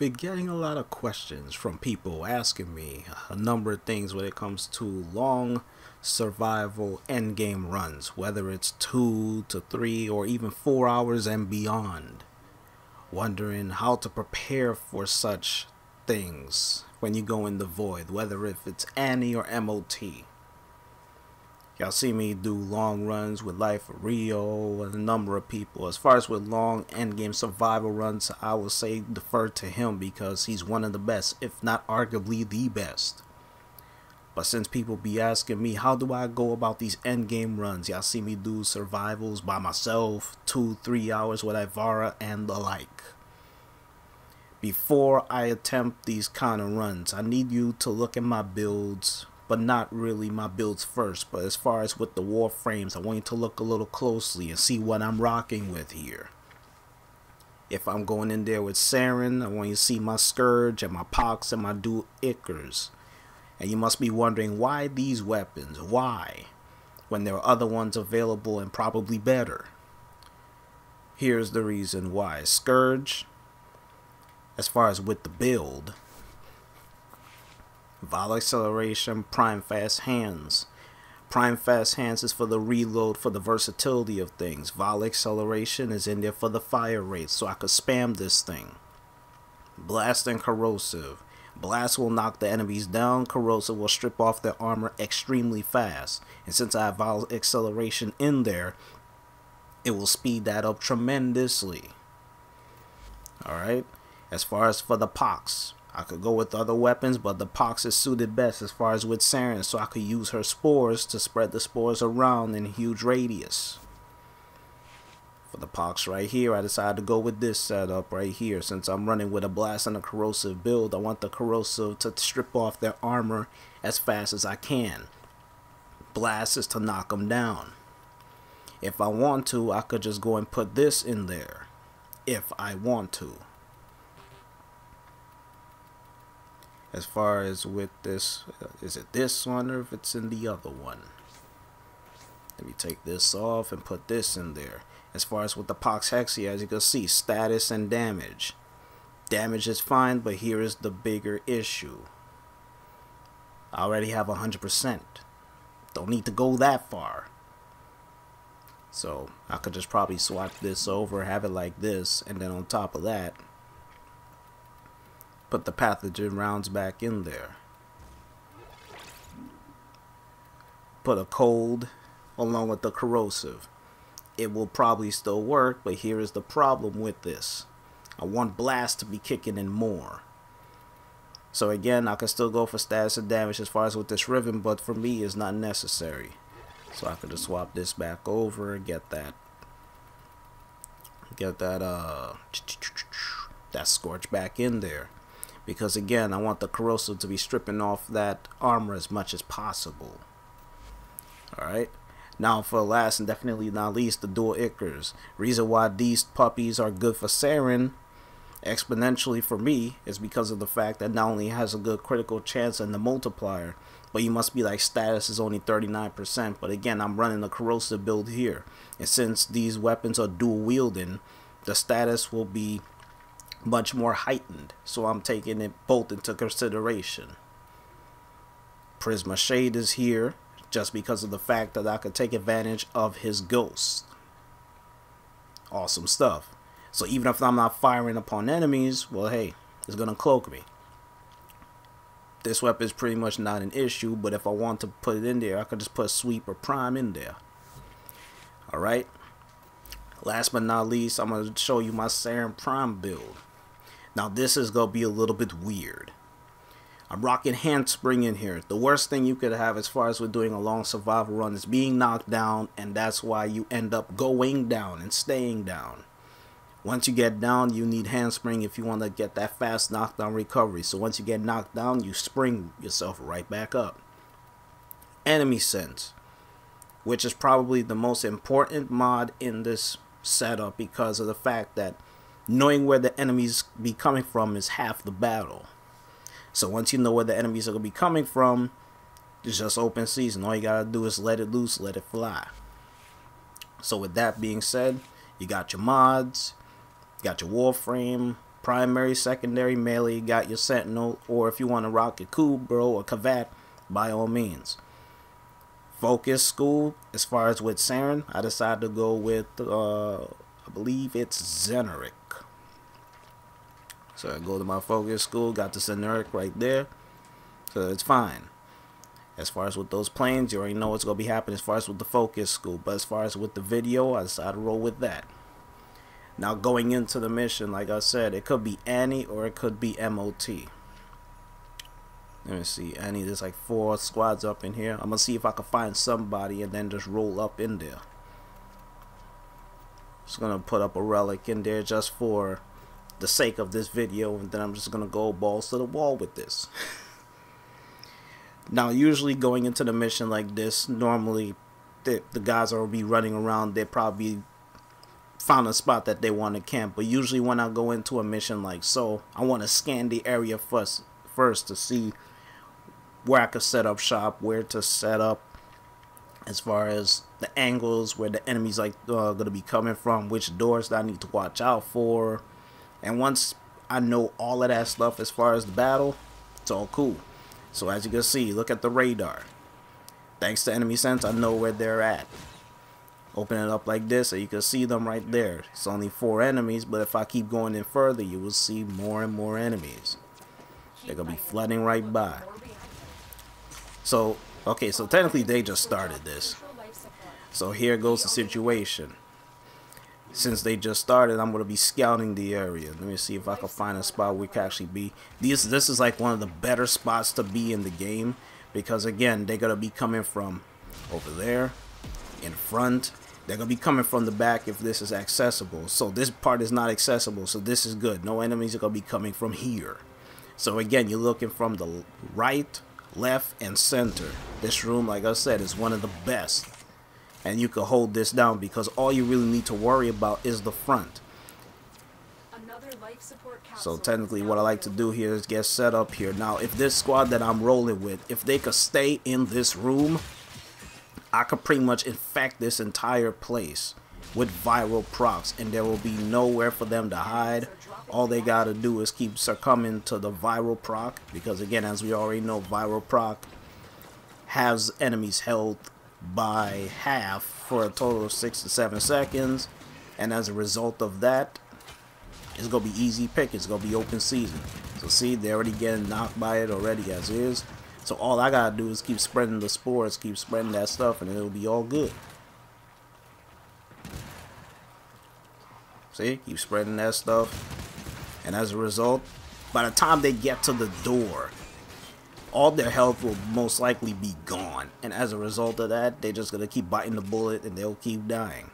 been getting a lot of questions from people asking me a number of things when it comes to long survival endgame runs, whether it's 2 to 3 or even 4 hours and beyond. Wondering how to prepare for such things when you go in the void, whether if it's Annie or MOT. Y'all see me do long runs with LifeofRio and a number of people. As far as with long endgame survival runs, I will say defer to him because he's one of the best, if not arguably the best. But since people be asking me, how do I go about these endgame runs? Y'all see me do survivals by myself, 2-3 hours with Ivara and the like. Before I attempt these kind of runs, I need you to look at my builds, but not really my builds first. But as far as with the Warframes, I want you to look a little closely and see what I'm rocking with here. If I'm going in there with Saren, I want you to see my Scourge and my Pox and my dual Ichors. And you must be wondering, why these weapons? Why? When there are other ones available and probably better. Here's the reason why. Scourge, as far as with the build, Vol Acceleration, Prime Fast Hands. Prime Fast Hands is for the reload, for the versatility of things. Vol Acceleration is in there for the fire rate, so I could spam this thing. Blast and Corrosive. Blast will knock the enemies down. Corrosive will strip off their armor extremely fast. And since I have Vol Acceleration in there, it will speed that up tremendously. Alright. As far as for the Pox, I could go with other weapons, but the Pox is suited best as far as with Saren, so I could use her spores to spread the spores around in a huge radius. For the Pox right here, I decided to go with this setup right here. Since I'm running with a Blast and a Corrosive build, I want the Corrosive to strip off their armor as fast as I can. Blast is to knock them down. If I want to, I could just go and put this in there. If I want to. As far as with this, is it this one or if it's in the other one? Let me take this off and put this in there. As far as with the Pox Hexia, as you can see, status and damage. Damage is fine, but here is the bigger issue. I already have 100%. Don't need to go that far. So I could just probably swap this over, have it like this, and then on top of that, put the pathogen rounds back in there. Put a cold along with the corrosive. It will probably still work, but here is the problem with this. I want blast to be kicking in more. So again, I can still go for status and damage as far as with this Riven, but for me it's not necessary. So I could just swap this back over and get that Scorch back in there. Because again, I want the corrosive to be stripping off that armor as much as possible. Alright. Now for last and definitely not least, the dual Ichors. Reason why these puppies are good for Saren exponentially for me is because of the fact that not only has a good critical chance and the multiplier, but you must be like status is only 39%. But again, I'm running a corrosive build here. And since these weapons are dual wielding, the status will be much more heightened. So I'm taking it both into consideration. Prisma Shade is here just because of the fact that I could take advantage of his ghost. Awesome stuff. So even if I'm not firing upon enemies, well, hey, it's gonna cloak me. This weapon is pretty much not an issue, but if I want to put it in there, I could just put Sweep or Prime in there. Alright. Last but not least, I'm gonna show you my Saren Prime build. Now this is gonna be a little bit weird. I'm rocking Handspring in here. The worst thing you could have as far as with doing a long survival run is being knocked down, and that's why you end up going down and staying down. Once you get down, you need Handspring if you want to get that fast knockdown recovery. So once you get knocked down, you spring yourself right back up. Enemy Sense, which is probably the most important mod in this setup because of the fact that knowing where the enemies be coming from is half the battle. So once you know where the enemies are going to be coming from, it's just open season. All you got to do is let it loose, let it fly. So with that being said, you got your mods, you got your Warframe, primary, secondary, melee, you got your sentinel, or if you want to rock your Kubro or Kavat, by all means. Focus school, as far as with Saren, I decided to go with, I believe it's Zeneric. So I go to my focus school, got the Zeneric right there, so it's fine. As far as with those planes, you already know what's going to be happening as far as with the focus school. But as far as with the video, I decided to roll with that. Now going into the mission, like I said, it could be Annie or it could be MOT. Let me see, Annie, there's like 4 squads up in here. I'm going to see if I can find somebody and then just roll up in there. Just going to put up a relic in there just for the sake of this video, and then I'm just going to go balls to the wall with this. Now, usually going into the mission like this, normally the guys will be running around. They probably found a spot that they want to camp. But usually when I go into a mission like so, I want to scan the area first to see where I could set up shop, where to set up as far as the angles, where the enemies like going to be coming from, which doors that I need to watch out for. And once I know all of that stuff as far as the battle, it's all cool. So as you can see, look at the radar. Thanks to enemy sense, I know where they're at. Open it up like this so you can see them right there. It's only 4 enemies, but if I keep going in further, you will see more and more enemies. They're going to be flooding right by. So, okay, so technically they just started this. So here goes the situation. Since they just started, I'm going to be scouting the area. Let me see if I can find a spot where we can actually be. This is like one of the better spots to be in the game. Because again, they're going to be coming from over there, in front. They're going to be coming from the back if this is accessible. So this part is not accessible, so this is good. No enemies are going to be coming from here. So again, you're looking from the right, left, and center. This room, like I said, is one of the best. And you can hold this down because all you really need to worry about is the front. So technically what I like to do here is get set up here. Now if this squad that I'm rolling with, if they could stay in this room, I could pretty much infect this entire place with viral procs, and there will be nowhere for them to hide. All they gotta do is keep succumbing to the viral proc, because again, as we already know, viral proc has enemies health by half for a total of 6 to 7 seconds, and as a result of that, it's gonna be easy pick. It's gonna be open season. So see, they're already getting knocked by it already as is. So all I gotta do is keep spreading the spores, keep spreading that stuff, and it'll be all good. See, keep spreading that stuff, and as a result, by the time they get to the door, all their health will most likely be gone, and as a result of that, they're just gonna keep biting the bullet and they'll keep dying.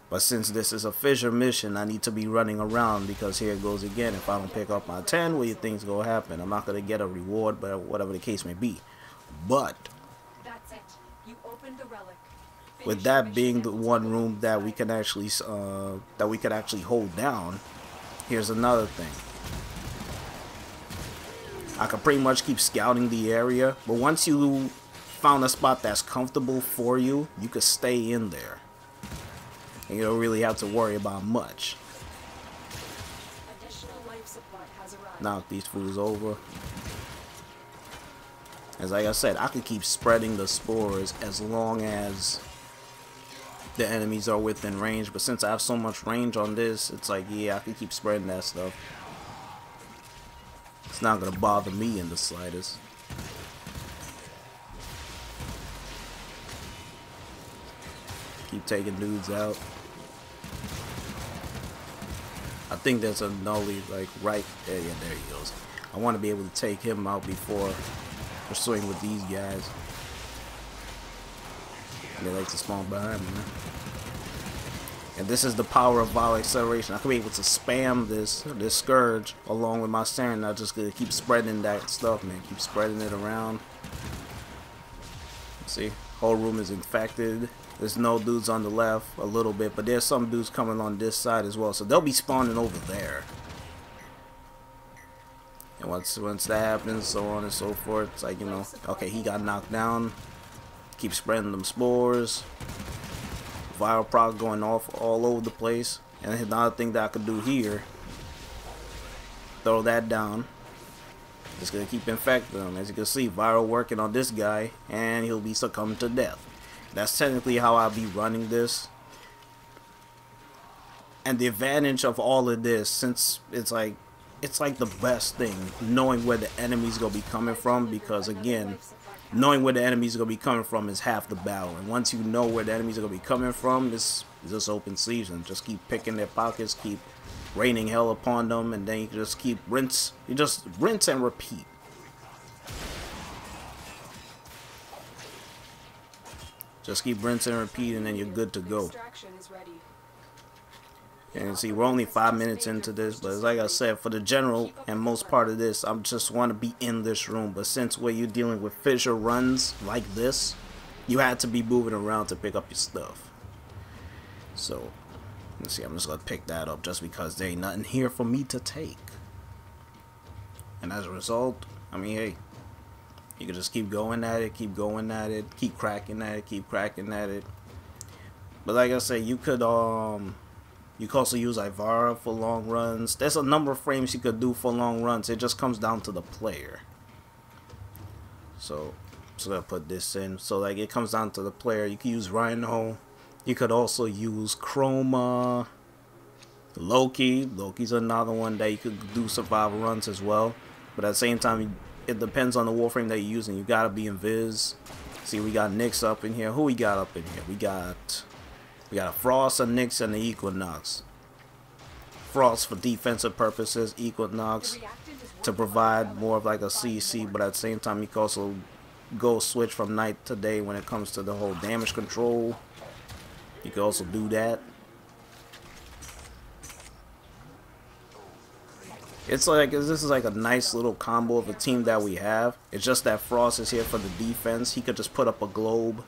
But since this is a fissure mission, I need to be running around, because here it goes again. If I don't pick up my 10, what do you think's gonna happen? I'm not gonna get a reward, but whatever the case may be. But that's it. You opened the relic. With that being the one room that we can actually hold down, here's another thing. I can pretty much keep scouting the area, but once you found a spot that's comfortable for you, you can stay in there. And you don't really have to worry about much. Knock these fools over. As like I said, I could keep spreading the spores as long as the enemies are within range, but since I have so much range on this, it's like, yeah, I can keep spreading that stuff. It's not gonna bother me in the slightest. Keep taking dudes out. I think there's a nully like right there. Yeah, there he goes. I want to be able to take him out before pursuing with these guys. They like to spawn behind me, man. And this is the power of viral acceleration. I can be able to spam this scourge along with my Saren. I just gonna keep spreading that stuff, man. Keep spreading it around. See, whole room is infected. There's no dudes on the left a little bit, but there's some dudes coming on this side as well. So they'll be spawning over there. And once that happens, so on and so forth, it's like, you know, okay, he got knocked down. Keep spreading them spores. Viral proc going off all over the place. And another thing that I could do here, throw that down. Just gonna keep infecting him. As you can see, viral working on this guy, and he'll be succumbing to death. That's technically how I'll be running this. And the advantage of all of this, since it's like the best thing, knowing where the enemy's gonna be coming from, because again, knowing where the enemies are gonna be coming from is half the battle. And once you know where the enemies are gonna be coming from, it's just open season. Just keep picking their pockets, keep raining hell upon them, and then you just keep rinse. You just rinse and repeat. Just keep rinse and repeat, and then you're good to go. And see, we're only 5 minutes into this, but like I said, for the general and most part of this, I just want to be in this room. But since where you're dealing with fissure runs like this, you had to be moving around to pick up your stuff. So, let's see, I'm just going to pick that up just because there ain't nothing here for me to take. And as a result, I mean, hey, you can just keep going at it, keep going at it, keep cracking at it, keep cracking at it. But like I said, you could also use Ivara for long runs. There's a number of frames you could do for long runs. It just comes down to the player. So I'll put this in. So like it comes down to the player. You can use Rhino. You could also use Chroma. Loki. Loki's another one that you could do survival runs as well. But at the same time, it depends on the Warframe that you're using. You gotta be invis. See, we got Nyx up in here. Who we got up in here? We got a Frost, a Nyx, and the Equinox. Frost for defensive purposes, Equinox to provide more of like a CC, but at the same time you can also go switch from night to day when it comes to the whole damage control. You can also do that. It's like, this is like a nice little combo of a team that we have. It's just that Frost is here for the defense. He could just put up a globe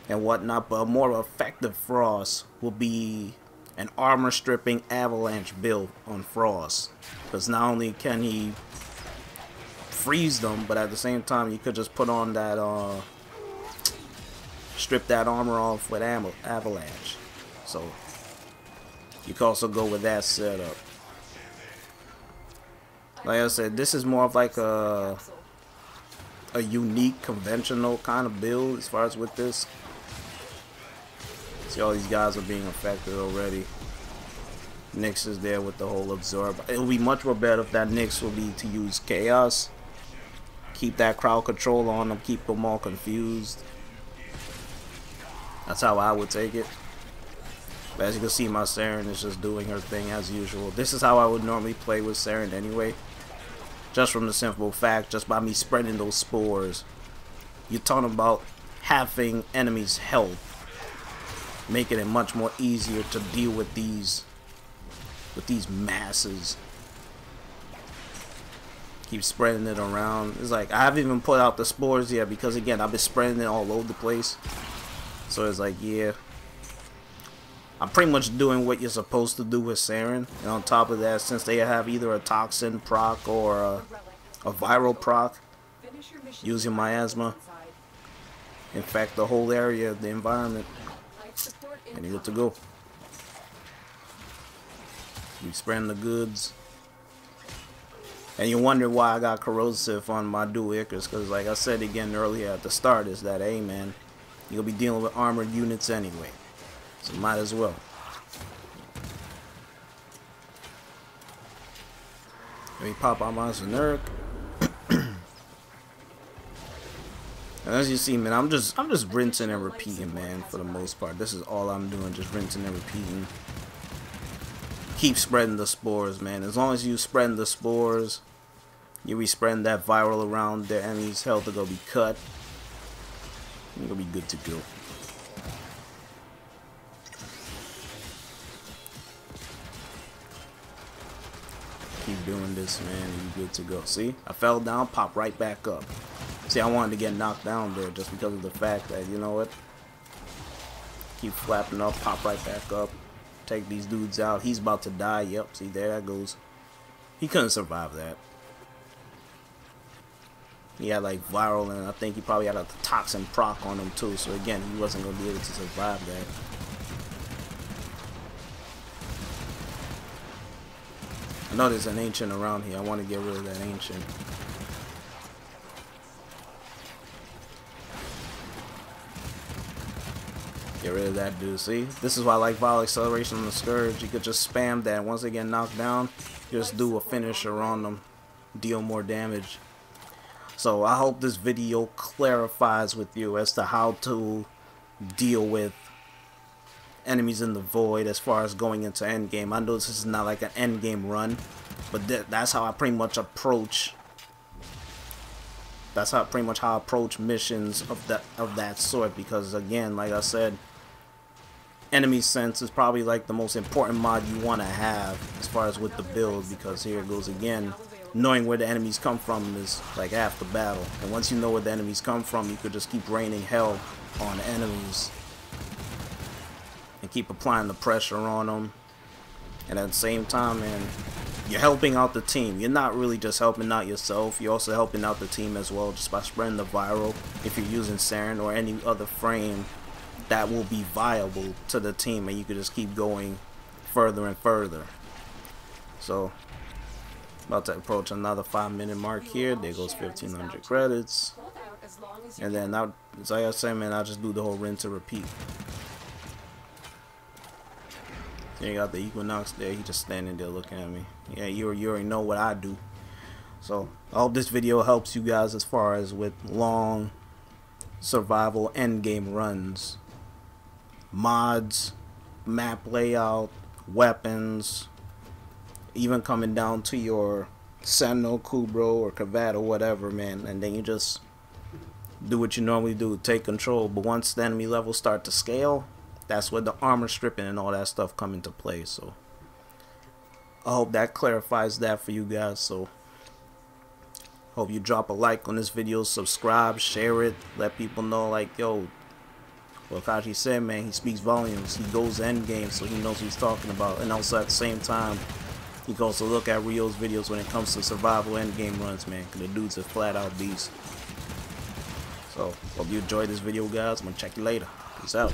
and whatnot, but a more effective Frost will be an armor stripping avalanche build on Frost, because not only can he freeze them, but at the same time you could just put on that strip that armor off with avalanche. So you can also go with that setup. Like I said, this is more of like a unique conventional kind of build as far as with this. See, all these guys are being affected already. Nyx is there with the whole absorb. It will be much more better if that Nyx will be to use chaos. Keep that crowd control on them, keep them all confused. That's how I would take it. But as you can see, my Saren is just doing her thing as usual. This is how I would normally play with Saren anyway. Just from the simple fact, just by me spreading those spores. You're talking about halving enemies' health, making it much more easier to deal with these masses. Keep spreading it around. It's like I haven't even put out the spores yet because again I've been spreading it all over the place. So it's like, yeah, I'm pretty much doing what you're supposed to do with Saren. And on top of that, since they have either a toxin proc or a viral proc, using miasma, infect the whole area, the environment, and you're good to go. Keep spreading the goods. And you wonder why I got corrosive on my dual Icarus, because like I said again earlier at the start, is that, hey man, you'll be dealing with armored units anyway, so might as well. Let me pop out my generic. And as you see, man, I'm just rinsing and repeating, man, for the most part. This is all I'm doing, just rinsing and repeating. Keep spreading the spores, man. As long as you spreading the spores, you be spreading that viral around, their enemy's health are gonna be cut. You're gonna be good to go. Keep doing this, man, and you're good to go. See, I fell down, pop right back up. See, I wanted to get knocked down there just because of the fact that, you know what? Keep flapping up, pop right back up. Take these dudes out. He's about to die. Yep, see, there that goes. He couldn't survive that. He had like viral, and I think he probably had a toxin proc on him too. So again, he wasn't going to be able to survive that. I know there's an ancient around here. I want to get rid of that ancient. Get rid of that dude. See, this is why I like Vile Acceleration on the Scourge. You could just spam that. Once they get knocked down, just do a finisher on them, deal more damage. So I hope this video clarifies with you as to how to deal with enemies in the void as far as going into endgame. I know this is not like an endgame run, but that's how I pretty much approach. That's how I approach missions of that sort. Because again, like I said, enemy sense is probably like the most important mod you want to have as far as with the build, because here it goes again. Knowing where the enemies come from is like half the battle. And once you know where the enemies come from, you could just keep raining hell on enemies and keep applying the pressure on them. And at the same time, man, you're helping out the team. You're not really just helping out yourself, you're also helping out the team as well, just by spreading the viral. If you're using Saren or any other frame that will be viable to the team, and you could just keep going further and further. So about to approach another 5-minute mark here. There goes 1,500 credits. And then now, as I said, man, I'll just do the whole rinse and repeat. So you got the Equinox there. He just standing there looking at me. Yeah, you already know what I do. So I hope this video helps you guys as far as with long survival endgame runs, mods, map layout, weapons, even coming down to your Sentinel, Kubro, or Kavat or whatever, man. And then you just do what you normally do, take control. But once the enemy levels start to scale, that's where the armor stripping and all that stuff come into play. So I hope that clarifies that for you guys. So hope you drop a like on this video, subscribe, share it, let people know, like, yo, well, Kaji said, man, he speaks volumes. He goes end game, so he knows what he's talking about. And also at the same time, he goes to look at Rio's videos when it comes to survival end game runs, man, because the dude's a flat out beast. So hope you enjoyed this video, guys. I'm gonna check you later. Peace out.